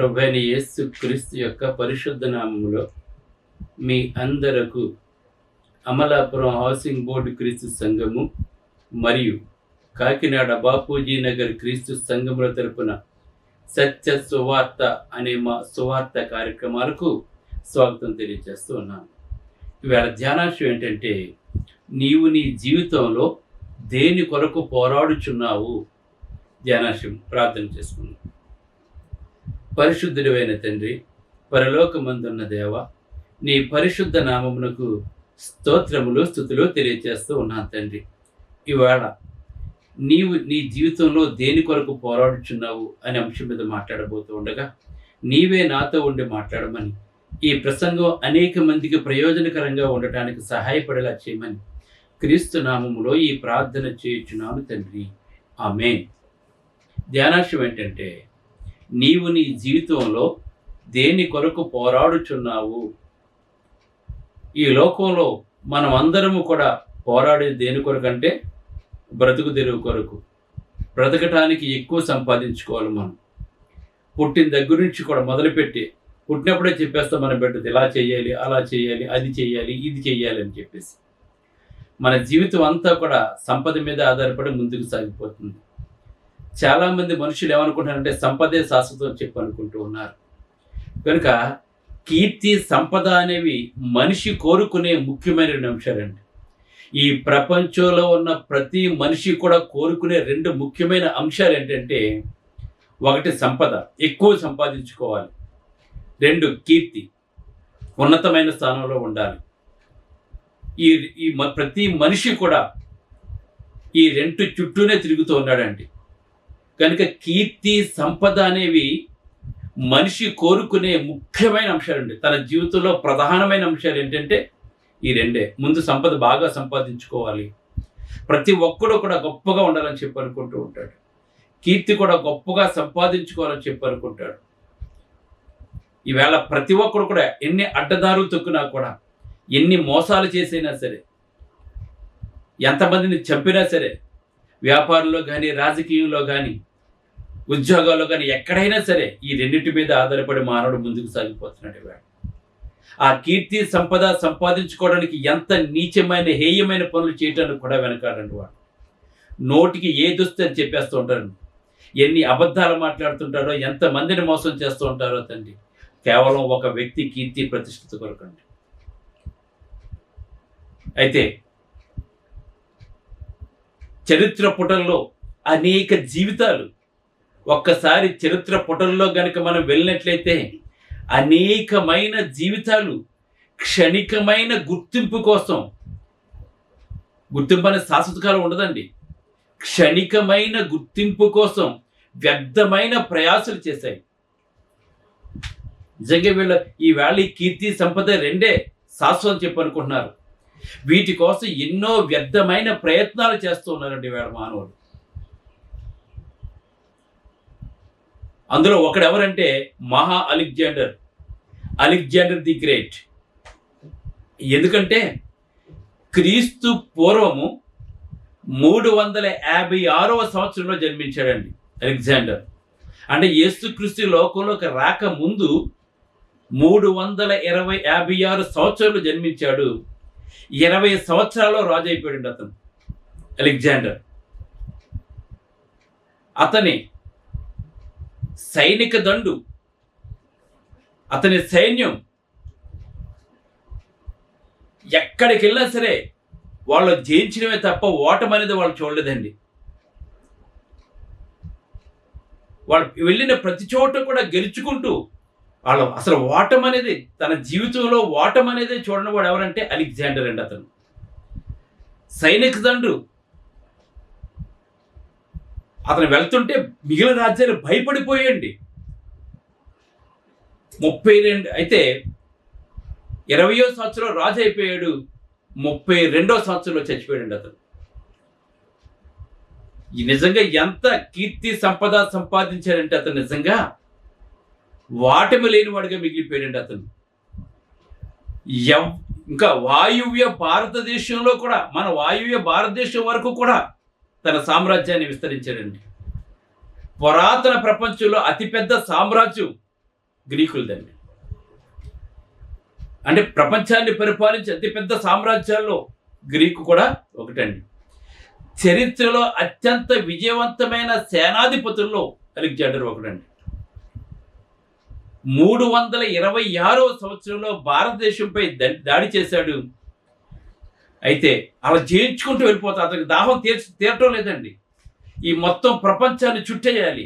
ప్రభువైన యేసు క్రీస్తు యొక్క పరిశుద్ధ నామములో మీ అందరకు అమలాపురం హౌసింగ్ బోర్డు క్రీస్తు సంఘము మరియు కాకినాడ బాపూజీ నగర్ క్రీస్తు సంఘముల తరపున సత్య సువార్త అనే మా సువార్త కార్యక్రమాలకు స్వాగతం తెలియజేస్తూ ఉన్నాను. ఇవాళ ధ్యానాంశం ఏంటంటే, నీవు నీ జీవితంలో దేని కొరకు పోరాడుచున్నావు? ధ్యానాంశం ప్రార్థన చేసుకున్నాం. పరిశుద్ధుడైన తండ్రి, పరలోకమందున్న దేవ, నీ పరిశుద్ధ నామమునకు స్తోత్రములు స్తుతులు తెలియజేస్తూ ఉన్నాను తండ్రి. ఇవాళ నీవు నీ జీవితంలో దేని కొరకు పోరాడుచున్నావు అనే అంశం మీద మాట్లాడబోతూ ఉండగా, నీవే నాతో ఉండి మాట్లాడమని, ఈ ప్రసంగం అనేక మందికి ప్రయోజనకరంగా ఉండటానికి సహాయపడేలా చేయమని క్రీస్తు నామములో ఈ ప్రార్థన చేయుచున్నాను తండ్రి, ఆమేన్. ధ్యానాంశం ఏంటంటే, నీవు నీ జీవితంలో దేని కొరకు పోరాడుచున్నావు? ఈ లోకంలో మనం అందరము కూడా పోరాడేది దేని కొరకు అంటే, బ్రతుకు తెరువు కొరకు. బ్రతకటానికి ఎక్కువ సంపాదించుకోవాలి. మనం పుట్టిన దగ్గర నుంచి కూడా మొదలుపెట్టి పుట్టినప్పుడే చెప్పేస్తాం మన బిడ్డది ఇలా చేయాలి, అలా చేయాలి, అది చేయాలి, ఇది చేయాలి అని చెప్పేసి మన జీవితం అంతా కూడా సంపద మీద ఆధారపడి ముందుకు సాగిపోతుంది. చాలామంది మనుషులు ఏమనుకుంటున్నారంటే సంపదే శాశ్వతం చెప్పి అనుకుంటూ ఉన్నారు. కనుక కీర్తి, సంపద అనేవి మనిషి కోరుకునే ముఖ్యమైన అంశాలండి. ఈ ప్రపంచంలో ఉన్న ప్రతి మనిషి కూడా కోరుకునే రెండు ముఖ్యమైన అంశాలు ఏంటంటే, ఒకటి సంపద, ఎక్కువ సంపాదించుకోవాలి. రెండు, కీర్తి, ఉన్నతమైన స్థానంలో ఉండాలి. ఈ ప్రతి మనిషి కూడా ఈ రెండు చుట్టూనే తిరుగుతూ ఉన్నాడండి. కనుక కీర్తి, సంపద అనేవి మనిషి కోరుకునే ముఖ్యమైన అంశాలండి. తన జీవితంలో ప్రధానమైన అంశాలు ఏంటంటే ఈ రెండే. ముందు సంపద బాగా సంపాదించుకోవాలి. ప్రతి ఒక్కడు కూడా గొప్పగా ఉండాలని చెప్పి అనుకుంటూ ఉంటాడు. కీర్తి కూడా గొప్పగా సంపాదించుకోవాలని చెప్పి అనుకుంటాడు. ఈవేళ ప్రతి ఒక్కడు కూడా ఎన్ని అడ్డదారులు తొక్కినా కూడా, ఎన్ని మోసాలు చేసైనా సరే, ఎంతమందిని చంపినా సరే, వ్యాపారంలో కానీ, రాజకీయంలో కానీ, ఉద్యోగాల్లో కానీ, ఎక్కడైనా సరే ఈ రెండింటి మీద ఆధారపడి మానవుడు ముందుకు సాగిపోతున్నాడు. ఇవాళ ఆ కీర్తి, సంపద సంపాదించుకోవడానికి ఎంత నీచమైన, హేయమైన పనులు చేయటానికి కూడా వెనకాడండి. వాడు నోటికి ఏదొస్తే అని చెప్పేస్తూ ఉంటారు. ఎన్ని అబద్ధాలు మాట్లాడుతుంటారో, ఎంతమందిని మోసం చేస్తూ ఉంటారో తండ్రి, కేవలం ఒక వ్యక్తి కీర్తి ప్రతిష్ఠిత కొరకండి. అయితే చరిత్ర పుటల్లో అనేక జీవితాలు, ఒక్కసారి చరిత్ర పుటల్లో గనుక మనం వెళ్ళినట్లయితే అనేకమైన జీవితాలు క్షణికమైన గుర్తింపు కోసం, గుర్తింపు అనేది శాశ్వతకాలం ఉండదండి, క్షణికమైన గుర్తింపు కోసం వ్యర్థమైన ప్రయాసాలు చేశాయి. నిజంగా ఈవేళ ఈ కీర్తి, సంపద రెండే శాశ్వతం చెప్పనుకుంటున్నారు. వీటి కోసం ఎన్నో వ్యర్థమైన ప్రయత్నాలు చేస్తూ ఉన్నారండి ఈవేళ మానవులు. అందులో ఒకడెవరంటే మహా అలెగ్జాండర్ ది గ్రేట్. ఎందుకంటే క్రీస్తు పూర్వము 356వ సంవత్సరంలో జన్మించాడండి అలెగ్జాండర్. అంటే యేసుక్రీస్తు లోకంలోకి రాకముందు 356 సంవత్సరాలు జన్మించాడు. 20 సంవత్సరాల్లో రాజు అయిపోయాడు అతను, అలెగ్జాండర్. అతని సైనిక దండు, అతని సైన్యం ఎక్కడికి వెళ్ళినా సరే వాళ్ళు జయించడమే తప్ప ఓటమి అనేది వాళ్ళు చూడలేదండి. వాళ్ళు వెళ్ళిన ప్రతి చోట కూడా గెలుచుకుంటూ, వాళ్ళు అసలు ఓటమి అనేది, తన జీవితంలో ఓటమి అనేది చూడని వాడు ఎవరంటే అలెగ్జాండర్ అండి. అతను సైనిక దండు. అతను వెళ్తుంటే మిగిలిన రాజ్యాలు భయపడిపోయండి. 32 అయితే 20వ సంవత్సరంలో రాజు అయిపోయాడు. 32వ సంవత్సరంలో చచ్చిపోయాడండి అతను. నిజంగా ఎంత కీర్తి, సంపద సంపాదించాడంటే అతను నిజంగా వాటమి లేనివాడిగా మిగిలిపోయాడండి అతను. ఇంకా వాయువ్య భారతదేశంలో కూడా, మన వాయువ్య భారతదేశం వరకు కూడా తన సామ్రాజ్యాన్ని విస్తరించాడండి. పురాతన ప్రపంచంలో అతిపెద్ద సామ్రాజ్యం గ్రీకులదండి. అంటే ప్రపంచాన్ని పరిపాలించే అతిపెద్ద సామ్రాజ్యాల్లో గ్రీకు కూడా ఒకటండి. చరిత్రలో అత్యంత విజయవంతమైన సేనాధిపతుల్లో అలెగ్జాండర్ ఒకటండి. 326వ సంవత్సరంలో భారతదేశంపై దాడి చేశాడు. అయితే అలా జయించుకుంటూ వెళ్ళిపోతా అతనికి దాహం తీరటం లేదండి. ఈ మొత్తం ప్రపంచాన్ని చుట్టేయాలి,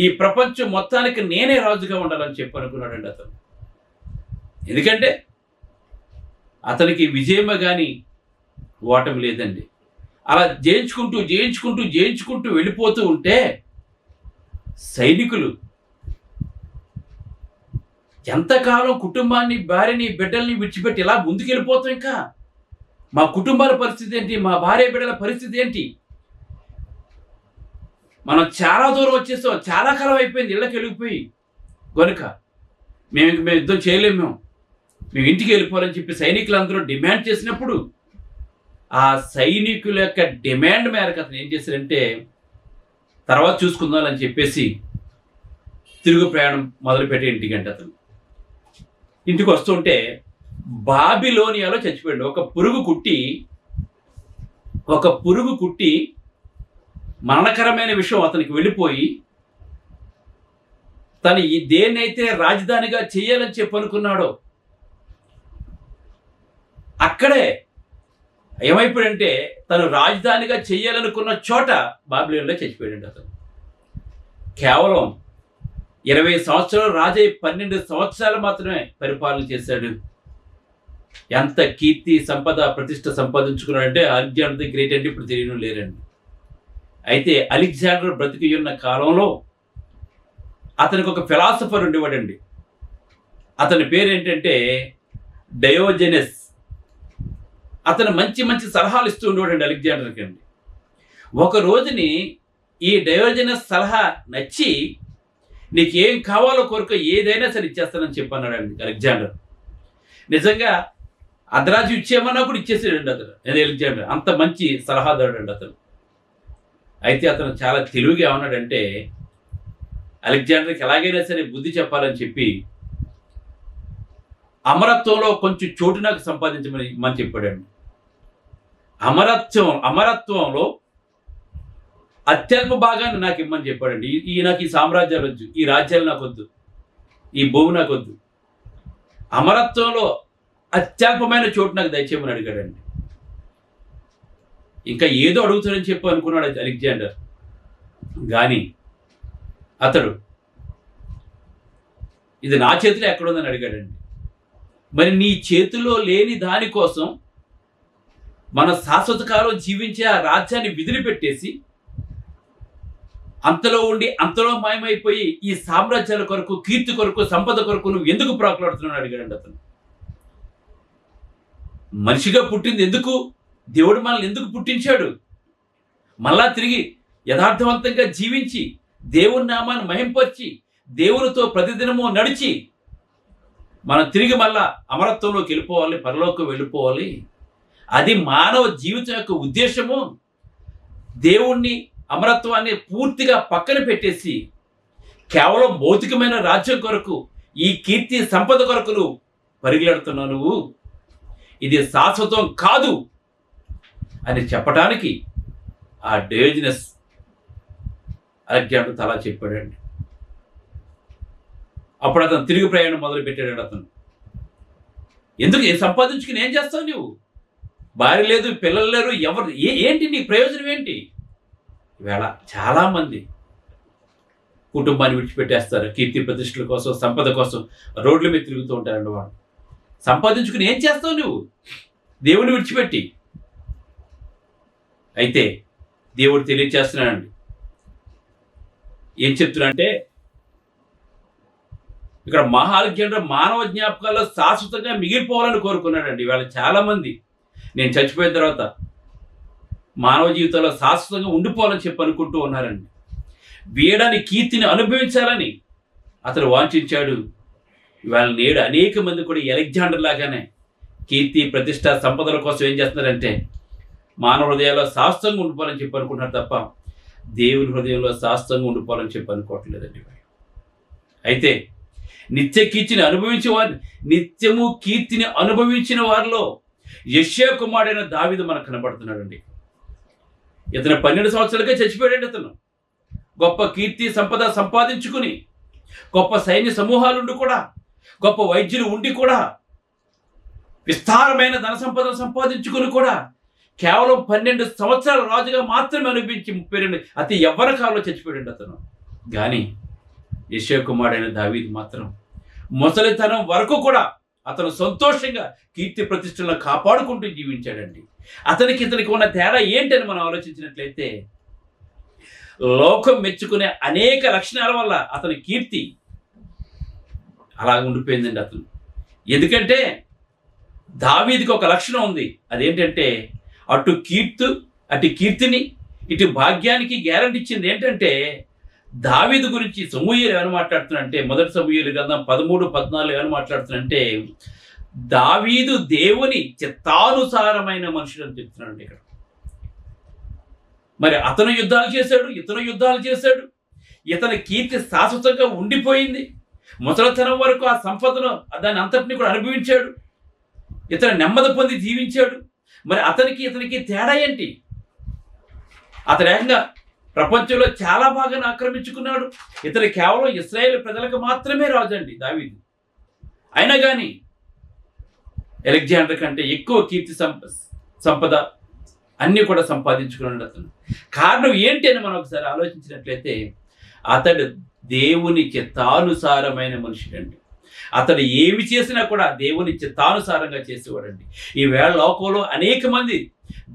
ఈ ప్రపంచం మొత్తానికి నేనే రాజుగా ఉండాలని చెప్పి అనుకున్నాడండి అతను. ఎందుకంటే అతనికి విజయమే కానీ ఓటమి లేదండి. అలా జయించుకుంటూ వెళ్ళిపోతూ ఉంటే సైనికులు ఎంతకాలం కుటుంబాన్ని, భార్యని, బిడ్డల్ని విడిచిపెట్టి ఇలా ముందుకెళ్ళిపోతాం, ఇంకా మా కుటుంబాల పరిస్థితి ఏంటి, మా భార్య బిడ్డల పరిస్థితి ఏంటి, మనం చాలా దూరం వచ్చేస్తాం, చాలా కాలం అయిపోయింది ఇళ్ళకి వెళ్ళిపోయి కనుక మేము యుద్ధం చేయలేము, మేము ఇంటికి వెళ్ళిపోవాలని చెప్పి సైనికులందరూ డిమాండ్ చేసినప్పుడు ఆ సైనికుల యొక్క డిమాండ్ మేరకు అతను ఏం చేశారంటే తర్వాత చూసుకుందాం అని చెప్పేసి తిరుగు ప్రయాణం మొదలుపెట్టే ఇంటికంటే అతను ఇంటికి వస్తుంటే బాబిలోనియాలో చచ్చిపోయాడు. ఒక పురుగు కుట్టి మరణకరమైన విషయం అతనికి వెళ్ళిపోయి తను దేన్నైతే రాజధానిగా చేయాలని చెప్పి అనుకున్నాడో అక్కడే ఏమైపోయాడంటే తను రాజధానిగా చేయాలనుకున్న చోట బాబిలోనిలో చచ్చిపోయాడు అతను. కేవలం 20 సంవత్సరాలు రాజై 12 సంవత్సరాలు మాత్రమే పరిపాలన చేశాడు. ఎంత కీర్తి సంపద ప్రతిష్ట సంపాదించుకున్నాడంటే అలెగ్జాండర్ ది గ్రేట్ అంటే ఇప్పుడు తెలియడం లేరండి. అయితే అలెగ్జాండర్ బ్రతికి ఉన్న కాలంలో అతనికి ఒక ఫిలాసఫర్ ఉండేవాడండి. అతని పేరు ఏంటంటే డయోజెనస్. అతను మంచి సలహాలు ఇస్తూ ఉండేవాడండి అలెగ్జాండర్కి అండి. ఒక రోజుని ఈ డయోజెనస్ సలహా నచ్చి నీకు ఏం కావాలో కోరిక ఏదైనా సరే ఇచ్చేస్తానని చెప్పన్నాడండి అలెగ్జాండర్. నిజంగా అర్ధరాజ్యం ఇచ్చేయమన్నా కూడా ఇచ్చేసాడండి అతను. అలెగ్జాండర్ అంత మంచి సలహాదారుడు అండి అతను. అయితే అతను చాలా తెలివిగా ఏమన్నాడంటే అలెగ్జాండర్కి ఎలాగైనా సరే బుద్ధి చెప్పాలని చెప్పి అమరత్వంలో కొంచెం చోటు నాకు సంపాదించమని చెప్పాడండి. అమరత్వంలో అత్యల్ప భాగాన్ని నాకు ఇమ్మని చెప్పాడండి. నాకు ఈ సామ్రాజ్యాలు వద్దు, ఈ రాజ్యాలు నాకు వద్దు, ఈ భూమి నాకు వద్దు, అమరత్వంలో అత్యల్పమైన చోటు నాకు దయచేయమని అడిగాడండి. ఇంకా ఏదో అడుగుతాడని చెప్పి అనుకున్నాడు అలెగ్జాండర్. కానీ అతడు ఇది నా చేతిలో ఎక్కడుందని అడిగాడండి. మరి నీ చేతిలో లేని దానికోసం మన శాశ్వత కాలం జీవించే ఆ రాజ్యాన్ని విదిలిపెట్టేసి అంతలో ఉండి అంతలో మాయమైపోయి ఈ సామ్రాజ్యాల కొరకు, కీర్తి కొరకు, సంపద కొరకు నువ్వు ఎందుకు ప్రాకులాడుతున్నావు అడిగాడండి అతను. మనిషిగా పుట్టింది ఎందుకు? దేవుడు మనల్ని ఎందుకు పుట్టించాడు? మళ్ళా తిరిగి యథార్థవంతంగా జీవించి దేవుని నామాన్ని మహింపరిచి దేవునితో ప్రతిదినము నడిచి మనం తిరిగి మళ్ళా అమరత్వంలోకి వెళ్ళిపోవాలి, పరలోకం వెళ్ళిపోవాలి. అది మానవ జీవితం యొక్క ఉద్దేశము. దేవుణ్ణి, అమరత్వాన్ని పూర్తిగా పక్కన పెట్టేసి కేవలం భౌతికమైన రాజ్యం కొరకు, ఈ కీర్తి సంపద కొరకు నువ్వు పరిగెడుతున్నావు. నువ్వు ఇది శాశ్వతం కాదు అని చెప్పడానికి ఆ డయోజెనస్ అలెగ్జాండర్ అలా చెప్పాడండి. అప్పుడు అతను తిరిగి ప్రయాణం మొదలు పెట్టాడు. అతను ఎందుకు సంపాదించుకుని ఏం చేస్తావు? నువ్వు భార్య లేదు, పిల్లలు లేరు, ఎవరు ఏంటి నీ ప్రయోజనం ఏంటి? ఈవేళ చాలామంది కుటుంబాన్ని విడిచిపెట్టేస్తారు. కీర్తి ప్రతిష్టల కోసం, సంపద కోసం రోడ్ల మీద తిరుగుతూ ఉంటారండి. వాడు సంపాదించుకుని ఏం చేస్తావు నువ్వు దేవుని విడిచిపెట్టి? అయితే దేవుడు తెలియచేస్తున్నాడండి. ఏం చెప్తున్నాడంటే ఇక్కడ అలెగ్జాండర్ మానవ జ్ఞాపకాల్లో శాశ్వతంగా మిగిలిపోవాలని కోరుకున్నాడండి. ఇవాళ చాలామంది నేను చచ్చిపోయిన తర్వాత మానవ జీవితంలో శాశ్వతంగా ఉండిపోవాలని చెప్పి అనుకుంటూ ఉన్నారండి. వీడని కీర్తిని అనుభవించాలని అతను వాంఛించాడు. ఇవాళ నేడు అనేక మంది కూడా అలెగ్జాండర్ లాగానే కీర్తి, ప్రతిష్ట, సంపదల కోసం ఏం చేస్తున్నారంటే మానవ హృదయాల్లో శాశ్వతంగా ఉండిపోవాలని చెప్పి అనుకుంటున్నారు తప్ప దేవుని హృదయంలో శాశ్వతంగా ఉండిపోవాలని చెప్పి అనుకోవట్లేదండి. అయితే నిత్యము కీర్తిని అనుభవించిన వారిలో యెషయా కుమారుడైన దావీదు మనకు కనబడుతున్నాడండి. ఇతను 12 సంవత్సరాలకే చచ్చిపోయాడండి. ఇతను గొప్ప కీర్తి సంపద సంపాదించుకుని, గొప్ప సైన్య సమూహాలుండి కూడా, గొప్ప వైద్యులు ఉండి కూడా, విస్తారమైన ధన సంపదను సంపాదించుకుని కూడా కేవలం 12 సంవత్సరాల రాజుగా మాత్రమే అనిపించి 32 అతి యవ్వన కాలంలో చచ్చిపోయాడు అతను. కానీ యెషయా కుమారుడైన దావీదు మాత్రం ముసలితనం వరకు కూడా అతను సంతోషంగా కీర్తి ప్రతిష్టలను కాపాడుకుంటూ జీవించాడండి. ఇతనికి ఉన్న తేడా ఏంటని మనం ఆలోచించినట్లయితే, లోకం మెచ్చుకునే అనేక లక్షణాల వల్ల అతని కీర్తి అలా ఉండిపోయిందండి అతను. ఎందుకంటే దావీదుకి ఒక లక్షణం ఉంది. అదేంటంటే అటు కీర్తిని ఇటు భాగ్యానికి గ్యారంటీ ఇచ్చింది. ఏంటంటే దావీదు గురించి సమూయేలు ఏమని మాట్లాడుతున్నాడంటే, మొదటి సమూయేలు గ్రంథం 13-14 ఏమని మాట్లాడుతున్నాడంటే, దావీదు దేవుని చిత్తానుసారమైన మనుషుడు అని చెప్తున్నాడు ఇక్కడ. మరి అతను యుద్ధాలు చేశాడు, ఇతను యుద్ధాలు చేశాడు, ఇతని కీర్తి శాశ్వతంగా ఉండిపోయింది. ముసలితనం వరకు ఆ సంపదను దాన్ని అంతటిని కూడా అనుభవించాడు. ఇతను నెమ్మది పొంది జీవించాడు. మరి ఇతనికి తేడా ఏంటి? అతను ఏకంగా ప్రపంచంలో చాలా బాగా ఆక్రమించుకున్నాడు. ఇతను కేవలం ఇశ్రాయేలు ప్రజలకు మాత్రమే రాజు అండి దావీదు. అయినా కానీ అలెగ్జాండర్ కంటే ఎక్కువ కీర్తి సంపద అన్నీ కూడా సంపాదించుకున్నాడు అతను. కారణం ఏంటి అని మనం ఒకసారి ఆలోచించినట్లయితే, అతడు దేవుని చిత్తానుసారమైన మనుషుడండి. అతడు ఏమి చేసినా కూడా దేవుని చిత్తానుసారంగా చేసేవాడండి. ఈవేళ లోకంలో అనేక మంది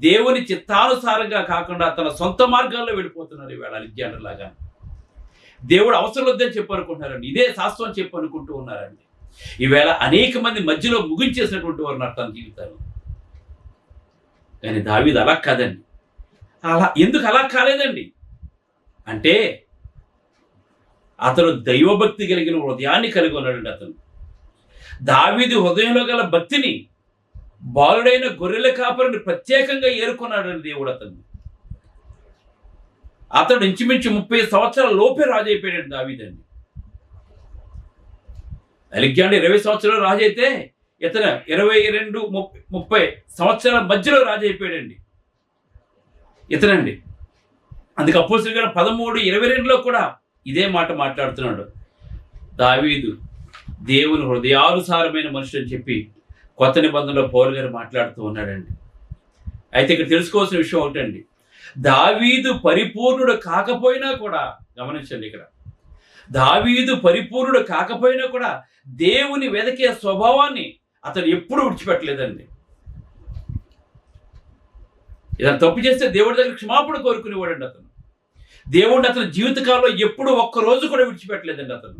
దేవుని చిత్తానుసారంగా కాకుండా తన సొంత మార్గాల్లో వెళ్ళిపోతున్నారు. ఈవేళ అలెగ్జాండర్ లాగా దేవుడు అవసరం వద్దని చెప్పనుకుంటున్నారండి. ఇదే శాస్త్రం చెప్పనుకుంటూ ఉన్నారండి. ఈవేళ అనేక మంది మధ్యలో ముగించేసినటువంటి వారు తన జీవితాలు. కానీ దావీదు అలా కాదండి. ఎందుకు అలా కాలేదండి అంటే, అతను దైవభక్తి కలిగిన హృదయాన్ని కలిగి ఉన్నాడండి. అతను దావీదు హృదయంలో గల భక్తిని బాలుడైన గొర్రెల కాపరిని ప్రత్యేకంగా ఏరుకున్నాడండి దేవుడు. అతడు ఇంచుమించు 30 సంవత్సరాల లోపే రాజు అయిపోయాడు దావీదండి. అలెగ్జాండర్ 20 సంవత్సరాలు రాజు అయితే, ఇతను 22-30 సంవత్సరాల మధ్యలో రాజు అయిపోయాడండి ఇతనండి. అందుకే అపోస్తలుల కార్యం 13:22లో కూడా ఇదే మాట మాట్లాడుతున్నాడు. దావీదు దేవుని హృదయానుసారమైన మనుషుడు అని చెప్పి కొత్త నిబంధనలో పౌలు గారు మాట్లాడుతూ ఉన్నాడండి. అయితే ఇక్కడ తెలుసుకోవాల్సిన విషయం ఒకటండి, దావీదు పరిపూర్ణుడు కాకపోయినా కూడా, గమనించండి, ఇక్కడ దావీదు పరిపూర్ణుడు కాకపోయినా కూడా దేవుని వెదకే స్వభావాన్ని అతను ఎప్పుడూ విడిచిపెట్టలేదండి. ఇతను తప్పు చేస్తే దేవుడి దగ్గర క్షమాపణ కోరుకునేవాడండి అతను. దేవుడిని అతని జీవితకాలంలో ఎప్పుడూ ఒక్కరోజు కూడా విడిచిపెట్టలేదండి అతను.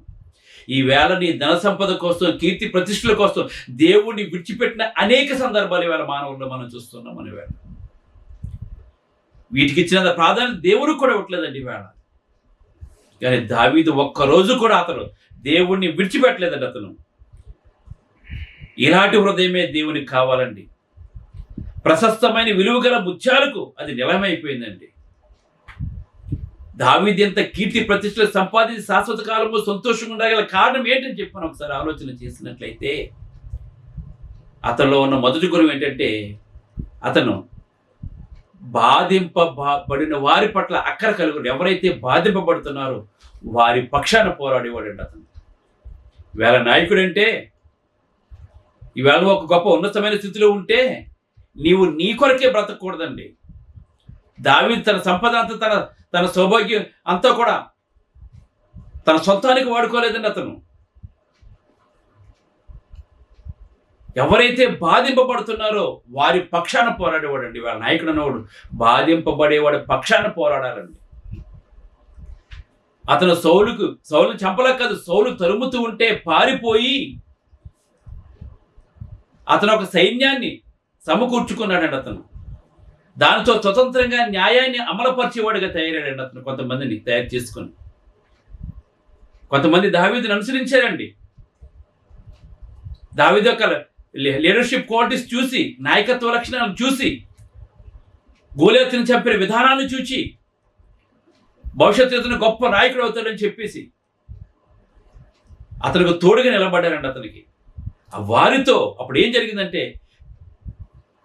ఈవేళ నీ ధన సంపద కోసం, కీర్తి ప్రతిష్టల కోసం దేవుడిని విడిచిపెట్టిన అనేక సందర్భాలు ఈవేళ మానవుల్లో మనం చూస్తున్నాం. మన వేళ వీటికి ఇచ్చిన ప్రాధాన్యత దేవుడు కూడా ఇవ్వట్లేదండి ఈవేళ. కానీ దావీదు ఒక్కరోజు కూడా అతను దేవుణ్ణి విడిచిపెట్టలేదండి అతను. ఇలాంటి హృదయమే దేవునికి కావాలండి. ప్రశస్తమైన విలువగల ముత్యాలకు అది నిలమైపోయిందండి. దావీదు ఎంత కీర్తి ప్రతిష్టలు సంపాదించి శాశ్వత కాలంలో సంతోషంగా ఉండగల కారణం ఏంటని చెప్పాను ఒకసారి ఆలోచన చేసినట్లయితే, అతనిలో ఉన్న మొదటి గుణం ఏంటంటే, అతను బాధింపబడిన వారి పట్ల అక్కర కలుగుడు. ఎవరైతే బాధింపబడుతున్నారో వారి పక్షాన పోరాడేవాడండి అతను. ఈవేళ నాయకుడు అంటే, ఈవేళ ఒక గొప్ప ఉన్నతమైన స్థితిలో ఉంటే నీవు నీ కొరకే బ్రతకూడదండి. దావీదు తన సంపద అంతా, తన సౌభాగ్యం అంతా కూడా తన సొంతానికి వాడుకోలేదండి అతను. ఎవరైతే బాధింపబడుతున్నారో వారి పక్షాన పోరాడేవాడండి. వాళ్ళ నాయకుడు అన్నవాడు బాధింపబడేవాడి పక్షాన పోరాడాలండి. అతను సౌలు చంపలే కాదు, సౌలు తరుముతూ ఉంటే పారిపోయి అతను ఒక సైన్యాన్ని సమకూర్చుకున్నాడండి అతను. దానితో స్వతంత్రంగా న్యాయాన్ని అమలుపరిచేవాడిగా తయారయ్యాడండి అతను. కొంతమందిని తయారు చేసుకొని, కొంతమంది దావీదుని అనుసరించారండి. దావీదు యొక్క లీడర్షిప్ క్వాలిటీస్ చూసి, నాయకత్వ లక్షణాలను చూసి, గోలియాతుని చంపిన విధానాన్ని చూసి భవిష్యత్తు గొప్ప నాయకుడు అవుతాడని చెప్పేసి అతనికి తోడుగా నిలబడ్డారండి అతనికి. వారితో అప్పుడు ఏం జరిగిందంటే,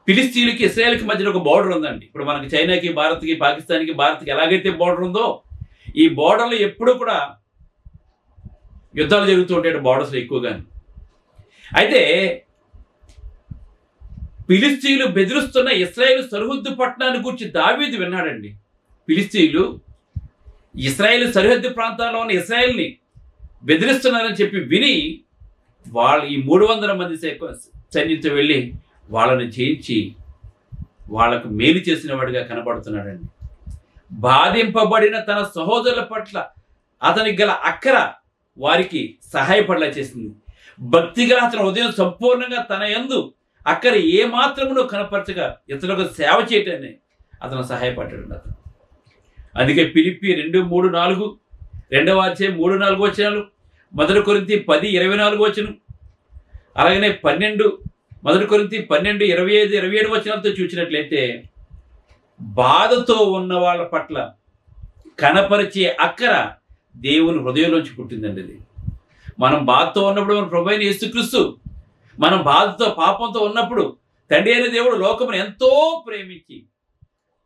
ఫిలిస్తీన్లకి ఇశ్రాయేల్కి మధ్యలో ఒక బోర్డర్ ఉందండి. ఇప్పుడు మనకి చైనాకి, భారత్కి, పాకిస్తాన్కి, భారత్కి ఎలాగైతే బోర్డర్ ఉందో, ఈ బోర్డర్లో ఎప్పుడూ కూడా యుద్ధాలు జరుగుతూ ఉంటాయి బోర్డర్స్లో ఎక్కువగాని. అయితే ఫిలిస్తీన్లు బెదిరిస్తున్న ఇశ్రాయేలు సరిహద్దు పట్టణాన్ని గురించి దావీదు విన్నాడండి. ఫిలిస్తీన్లు ఇశ్రాయేలు సరిహద్దు ప్రాంతాల్లో ఉన్న ఇశ్రాయేల్ని బెదిరిస్తున్నారని చెప్పి విని వాళ్ళు ఈ 300 మంది సైన్యంతో వెళ్ళి వాళ్ళని జయించి వాళ్ళకు మేలు చేసిన వాడిగా కనబడుతున్నాడండి. బాధింపబడిన తన సహోదరుల పట్ల అతనికి గల అక్కర వారికి సహాయపడలా చేసింది. భక్తిగా అతని ఉదయం సంపూర్ణంగా తన యందు అక్కర ఏమాత్రమును కనపరచగా ఇతరులకు సేవ చేయటాన్ని అతను సహాయపడ్డాడు అతను. అందుకే ఫిలిప్పీ 2:3-4, 2వ అధ్యాయం 3-4 వచనాలు, 1 కొరింథీ 10:24 వచనం, అలాగనే 1 కొరింథీ 12:25-27 వచనాలతో చూసినట్లయితే బాధతో ఉన్న వాళ్ళ పట్ల కనపరిచే అక్కర దేవుని హృదయంలోంచి పుట్టిందండి. ఇది మనం బాధతో ఉన్నప్పుడు మన ప్రభువైన యేసుక్రీస్తు మనం బాధతో పాపంతో ఉన్నప్పుడు తండ్రి అయిన దేవుడు లోకమును ఎంతో ప్రేమించి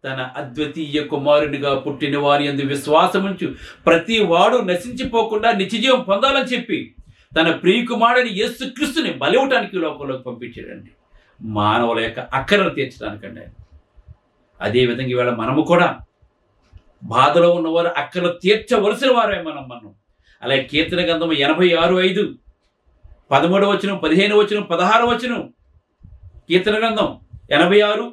తన అద్వితీయ కుమారునిగా పుట్టిన వారి యందు విశ్వాసముంచు ప్రతి వాడు నశించిపోకుండా నిత్యజీవం పొందాలని చెప్పి తన ప్రియ కుమారుని యేసుక్రీస్తుని బలివటానికి లోకంలోకి పంపించాడండి. మానవుల యొక్క అక్కరను తీర్చడానికండి. అదేవిధంగా ఇవాళ మనము కూడా బాధలో ఉన్నవారు అక్కలు తీర్చవలసిన వారే మనం. అలాగే కీర్తన గ్రంథం 86:5, 13వ వచనం, 15వ వచనం, 16వ వచనం. కీర్తన గ్రంథం 86,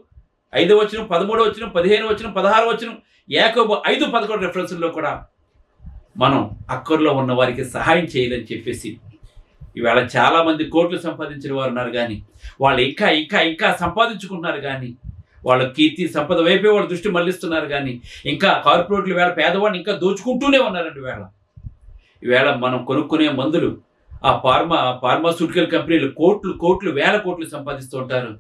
5వ వచనం, 13వ వచనం, 15వ వచనం, 16వ వచనం, యాకోబు 5:11 రెఫరెన్స్లో కూడా మనం అక్కర్లో ఉన్న వారికి సహాయం చేయాలని చెప్పేసి ఇవాళ చాలామంది కోట్లు సంపాదించిన వారు ఉన్నారు, కానీ వాళ్ళు ఇంకా ఇంకా ఇంకా సంపాదించుకుంటున్నారు, కానీ వాళ్ళ కీర్తి సంపద వైపే వాళ్ళ దృష్టి మళ్లిస్తున్నారు, కానీ ఇంకా కార్పొరేట్లు వేళ పేదవాడిని ఇంకా దోచుకుంటూనే ఉన్నారండి. ఈవేళ మనం కొనుక్కునే మందులు ఆ ఫార్మాస్యూటికల్ కంపెనీలు కోట్లు వేల కోట్లు సంపాదిస్తూ ఉంటారు.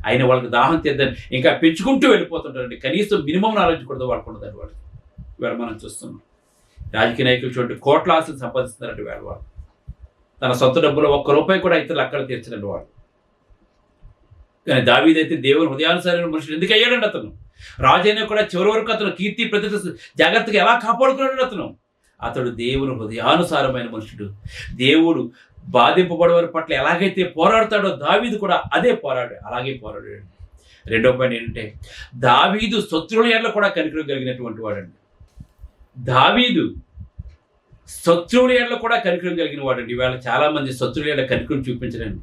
అయిన వాళ్ళకి దాహం తీద్దని ఇంకా పెంచుకుంటూ వెళ్ళిపోతుంటారండి. కనీసం మినిమం నాలెడ్జ్ కూడా వాడుకుంటుందండి వాళ్ళు. ఇవాళ మనం చూస్తున్నాం రాజకీయ నాయకులు చూడండి, కోట్ల ఆశలు సంపాదిస్తున్నారండి వాళ్ళు. తన సొంత డబ్బులో ₹1 కూడా ఇతరులు అక్కడ తీర్చడండి వాళ్ళు. కానీ దావీదైతే దేవుని హృదయానుసారమైన మనుషులు ఎందుకు అయ్యాడండి అతను. రాజైనా కూడా చివరి వరకు అతను కీర్తి ప్రతిష్ట జాగ్రత్తగా ఎలా కాపాడుకున్నాడు అతడు దేవుని హృదయానుసారమైన మనుషుడు. దేవుడు బాధింపబడేవారి పట్ల ఎలాగైతే పోరాడతాడో దావీదు కూడా అలాగే పోరాడాడు. రెండో పాయింట్ ఏంటంటే దావీదు శత్రువుల ఎడల కూడా కనికరం కలిగినటువంటి వాడండి. దావీదు శత్రువుల ఎడల కూడా కనికరం కలిగిన వాడండి. ఇవాళ చాలా మంది శత్రువుల ఎడల కనికరం చూపించడండి.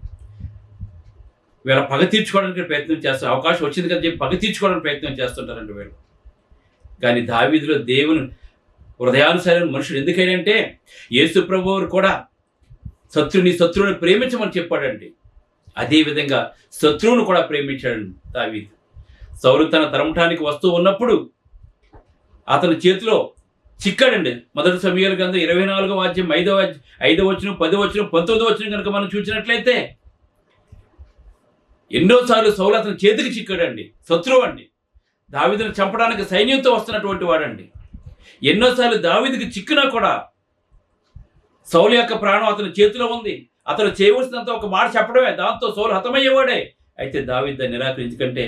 వీళ్ళ పగ తీర్చుకోవడానికి ప్రయత్నం చేస్తారు. అవకాశం వచ్చింది కదా చెప్పి పగ తీర్చుకోవడానికి ప్రయత్నం చేస్తుంటారండి వీళ్ళు. కానీ దావీదులో దేవుని హృదయానుసారమైన మనుషుడు ఎందుకంటే యేసు ప్రభువు కూడా శత్రువుని ప్రేమించమని చెప్పాడండి. అదేవిధంగా శత్రువును కూడా ప్రేమించాడండి దావీదు. సౌలు తన తరమటానికి వస్తూ ఉన్నప్పుడు అతని చేతిలో చిక్కాడండి. 1 సమూయేలు గ్రంథం 24వ అధ్యాయం 5వ వచనం, 10వ వచనం, 19వ వచనం కనుక మనం చూసినట్లయితే ఎన్నోసార్లు సౌలు అతని చేతికి చిక్కాడండి. శత్రువు అండి, దావీదును చంపడానికి సైన్యంతో వస్తున్నటువంటి వాడండి. ఎన్నోసార్లు దావీదుకి చిక్కినా కూడా సౌలు యొక్క ప్రాణం అతని చేతిలో ఉంది. అతను చేయవలసినంత ఒక మాట చెప్పడమే, దాంతో సౌలు హతమయ్యేవాడే. అయితే దావీదు దాన్ని నిరాకరించుకంటే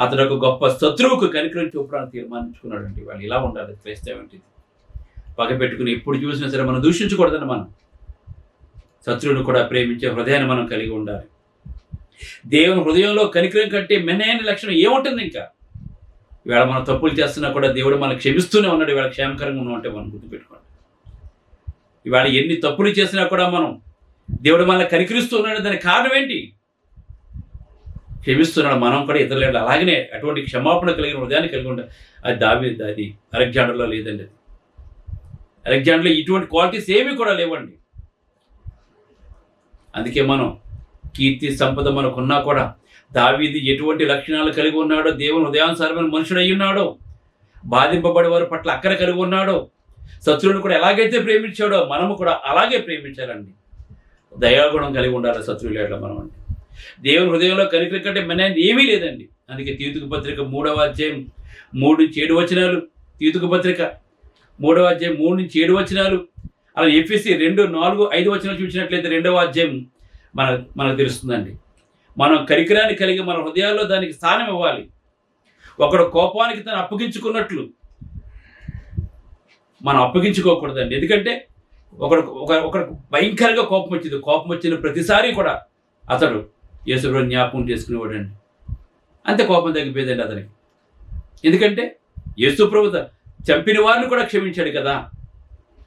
అతను ఒక గొప్ప శత్రువుకు కనికరం చూపడానికి తీర్మానించుకున్నాడండి. వాళ్ళు ఇలా ఉండాలి క్రైస్తవం అంటే. పగ పెట్టుకుని ఎప్పుడు చూసినా సరే మనం దూషించకూడదని, మనం శత్రువును కూడా ప్రేమించే హృదయాన్ని మనం కలిగి ఉండాలి. దేవుని హృదయంలో కనికరం కంటే మెనైన లక్షణం ఏముంటుంది ఇంకా? ఇవాళ మనం తప్పులు చేస్తున్నా కూడా దేవుడు మనల్ని క్షమిస్తూనే ఉన్నాడు. ఇవాళ క్షేమకరంగా ఉన్నామంటే మనం గుర్తుపెట్టుకోండి. ఇవాళ ఎన్ని తప్పులు చేసినా కూడా మనం దేవుడు మనల్ని కనికరిస్తూ ఉన్నాడు. దానికి కారణం ఏంటి? క్షమిస్తున్నాడు. మనం కూడా ఇతరులు అలాగనే అటువంటి క్షమాపణ కలిగిన హృదయాన్ని కలిగి ఉండాలి. అది అలెగ్జాండర్లో లేదండి. అలెగ్జాండర్లో ఇటువంటి క్వాలిటీస్ ఏమీ కూడా లేవండి. అందుకే మనం కీర్తి సంపద మనకున్నా కూడా దావీదు ఎటువంటి లక్షణాలు కలిగి ఉన్నాడో, దేవుని హృదయానుసారమైన మనుషుడు అయి ఉన్నాడో, బాధింపబడే వారి పట్ల అక్కర కలిగి ఉన్నాడో, శత్రువులను కూడా ఎలాగైతే ప్రేమించాడో మనము కూడా అలాగే ప్రేమించాలండి. దయాగుణం కలిగి ఉండాలి శత్రువుల ఎడల మనం అండి. దేవుని హృదయంలో కనికరం కంటే మనది ఏమీ లేదండి. అందుకే తీతుకు పత్రిక 3వ అధ్యాయం 3-7 వచనాలు, తీతుకు పత్రిక 3వ అధ్యాయం 3-7 వచనాలు, అలా ఎఫెసీ 2:4-5 చూసినట్లయితే 2వ అధ్యాయం మనకు తెలుస్తుందండి. మనం కరికరాన్ని కలిగి మన హృదయాల్లో దానికి స్థానం ఇవ్వాలి. ఒకడు కోపానికి తను అప్పగించుకున్నట్లు మనం అప్పగించుకోకూడదండి. ఎందుకంటే ఒకడు భయంకరంగా కోపం వచ్చింది. కోపం వచ్చిన ప్రతిసారి కూడా అతడు యేసుప్రభుని జ్ఞాపకం చేసుకునేవాడండి. అంతే కోపం తగ్గిపోయేదండి అతనికి. ఎందుకంటే యేసుప్రభు చంపిన వారిని కూడా క్షమించాడు కదా.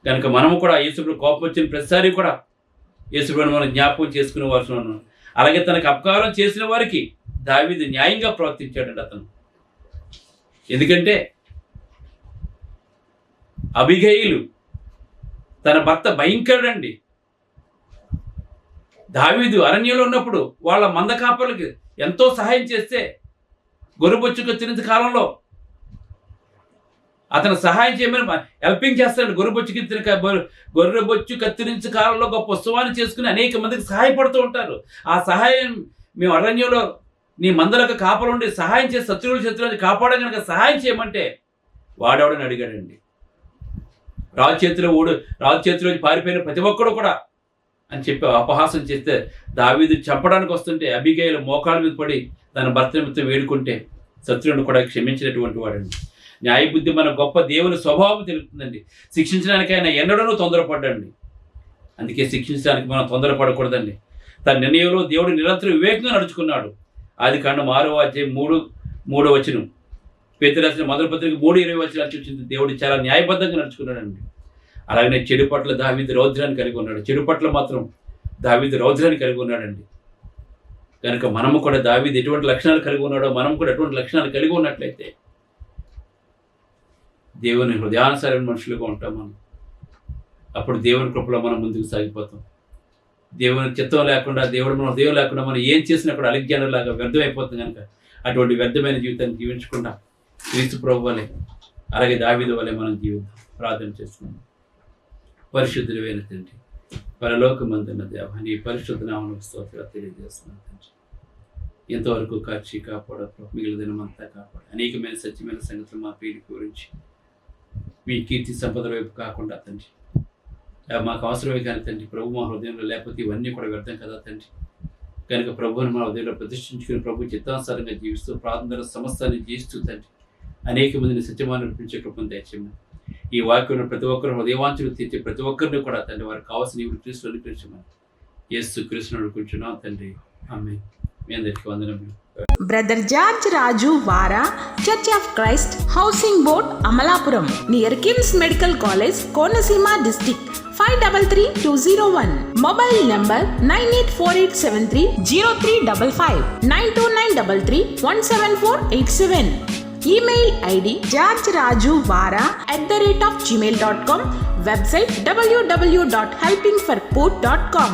కనుక మనము కూడా యేసుప్రభు కోపం వచ్చిన ప్రతిసారి కూడా యేసుప్రభుని మనం జ్ఞాపకం చేసుకునే వారు. అలాగే తనకు అపకారం చేసిన వారికి దావీదు న్యాయంగా ప్రవర్తించాడండి అతను. ఎందుకంటే అబిగయీలు తన భర్త భయంకరుడండి. దావీదు అరణ్యంలో ఉన్నప్పుడు వాళ్ళ మంద కాపర్లకి ఎంతో సహాయం చేస్తే గొర్రెబొచ్చు కత్తిరించే కాలంలో అతను సహాయం చేయమని హెల్పింగ్ చేస్తాడు. గొర్రెబొచ్చు కత్తిరించే కాలంలో గొప్ప ఉత్సవాన్ని చేసుకుని అనేక మందికి సహాయపడుతూ ఉంటారు. ఆ సహాయం మేము అరణ్యంలో నీ మందలకు కాపలు ఉండి సహాయం చేసి శత్రువుల కాపాడడం కనుక సహాయం చేయమంటే వాడెవడని అడిగాడండి. రాజు చేతిలో పారిపోయిన ప్రతి ఒక్కడు కూడా అని చెప్పి అపహాసం చేస్తే దావీదు చంపడానికి వస్తుంటే అబిగయీలు మోకాళ్ళ మీద పడి తన భర్త నిమిత్తం వేడుకుంటే శత్రువుని కూడా క్షమించినటువంటి వాడండి. న్యాయబుద్ధి మన గొప్ప దేవుని స్వభావం తెలుపుతుందండి. శిక్షించడానికి ఆయన ఎన్నడూ తొందరపడ్డండి. అందుకే శిక్షించడానికి మనం తొందరపడకూడదండి. తన నిర్ణయంలో దేవుడు నిరంతరం వివేకంగా నడుచుకున్నాడు. ఆదికాండం 6వ అధ్యాయం 3 పేతురు రాసిన మొదటి పత్రిక 3:20 చూసింది. దేవుడు చాలా న్యాయబద్ధంగా నడుచుకున్నాడండి. అలాగనే చెడు పట్ల దావీదు రౌద్రాన్ని కలిగి ఉన్నాడు. చెడు పట్ల మాత్రం దావీదు రౌద్రాన్ని కలిగి ఉన్నాడండి. కనుక మనము కూడా దావీదు ఎటువంటి లక్షణాలు కలిగి ఉన్నాడో మనం కూడా ఎటువంటి లక్షణాలు కలిగి ఉన్నట్లయితే దేవుని హృదయానుసారమైన మనుషులుగా ఉంటాం మనం. అప్పుడు దేవుని కృపలో మనం ముందుకు సాగిపోతాం. దేవుని చిత్తం లేకుండా, దేవుడు మన హృదయం లేకుండా మనం ఏం చేసినా కూడా అలిజ్ఞానులాగా వ్యర్థమైపోతుంది. కనుక అటువంటి వ్యర్థమైన జీవితాన్ని జీవించకుండా క్రీస్తు ప్రభు వలె, అలాగే దావీదు వలె మనం జీవితం ప్రార్థన చేస్తున్నాం. పరిశుద్ధుడైన తండ్రి, పరలోకమందున్న దేవ, నీ పరిశుద్ధ నామమునకు స్తోత్రాలు తెలియజేస్తున్నాను తండ్రి. ఎంతవరకు కాచి కాపాడకు, మిగిలిన దినమంతా కాపాడు. అనేకమైన సత్యమైన సంగతులు మా పీడికి గురించి మీ కీర్తి సంపదల వైపు కాకుండా తండ్రి, మాకు అవసరమే కానీ తండ్రి, ప్రభు మా హృదయంలో లేకపోతే ఇవన్నీ కూడా వ్యర్థం కదా తండ్రి. కనుక ప్రభువుని మా హృదయంలో ప్రతిష్ఠించుకుని ప్రభు చిత్తానుసారంగా జీవిస్తూ ప్రార్థన సమస్తాన్ని జీవిస్తూ తండ్రి అనేక మందిని సత్యమాన్ని నడిపించే కృపను దయచేయమని, ఈ వాక్యం ప్రతి ఒక్కరు హృదయవాంఛలు తీర్చే ప్రతి ఒక్కరిని కూడా తండ్రి వారికి కావాల్సిన ఈవుడు క్రీస్తుని నడిపించమని యేసు క్రీస్తుని అడుగుకుంటున్నాం తండ్రి. ఆమేన్. మీ అందరికీ వందనములు. బ్రదర్ జార్జ్ రాజు వారా, church of Christ, housing board, Amalapuram, near KIMS medical college, Konaseema district, 533201. Mobile number 9848730355, 929331747. Email ID georgerajuvara@gmail.com. Website www.helpingforpoor.com.